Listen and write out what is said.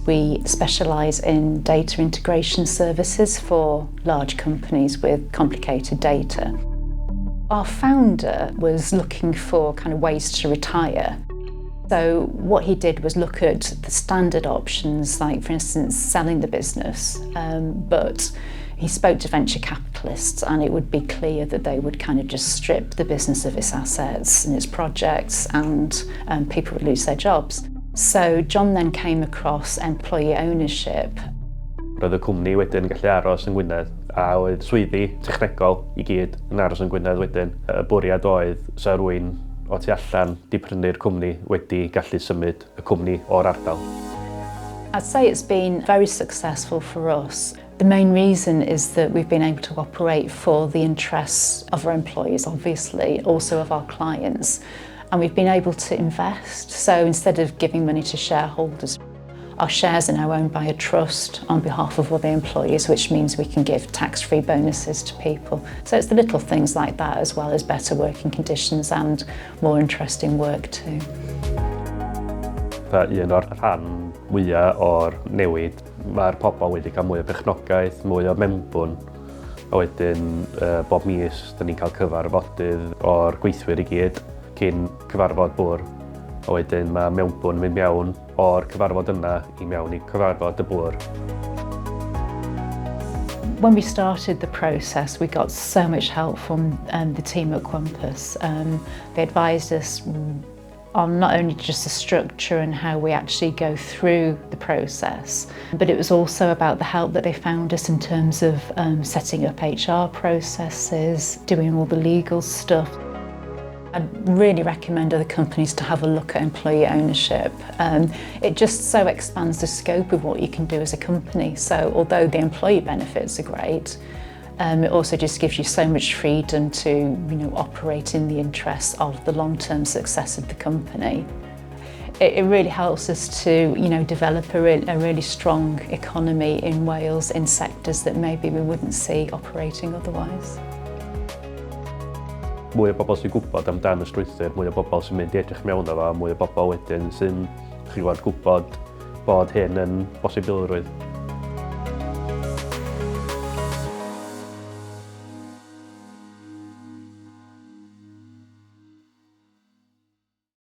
We specialise in data integration services for large companies with complicated data. Our founder was looking for kind of ways to retire. So what he did was look at the standard options, like for instance selling the business, but he spoke to venture capitalists and it would be clear that they would kind of just strip the business of its assets and its projects, and people would lose their jobs. So John then came across employee ownership. Roedd y cwmni wedyn gallu aros yn Gwynedd a oedd swyddi technegol I gyd yn aros yn Gwynedd wedyn. Y bwriad oedd sa rwy'n o tu allan di prynu'r cwmni wedi gallu symud y cwmni o'r ardal. I'd say it's been very successful for us. The main reason is that we've been able to operate for the interests of our employees, obviously, also of our clients. And we've been able to invest. So instead of giving money to shareholders, our shares are now owned by a trust on behalf of all the employees, which means we can give tax-free bonuses to people. So it's the little things like that, as well as better working conditions and more interesting work too. Un o'r rhan mwyaf o'r newid, mae'r pobl wedi cael mwy o berchnogaeth, mwy o mewnbwn. A wedyn, bob mis, da ni'n cael cyfarfodydd o'r gweithwyr I gyd cyn cyfarfod bwr. A wedyn mae mewnbwn mynd mewn o'r cyfarfod yna I mewn I cyfarfod y bwr. When we started the process, we got so much help from the team at Compass. They advised us on not only just the structure and how we actually go through the process, but it was also about the help that they found us in terms of setting up HR processes, doing all the legal stuff. I'd really recommend other companies to have a look at employee ownership. It just so expands the scope of what you can do as a company. So although the employee benefits are great, it also just gives you so much freedom to operate in the interests of the long-term success of the company. It really helps us to develop a really strong economy in Wales in sectors that maybe we wouldn't see operating otherwise. Mwy o bobl sy'n gwybod amdan y strwythur, mwy o bobl sy'n mynd I edrych mewn o fo, mwy o bobl wedyn sy'n gwybod bod hyn yn bosibilrwydd.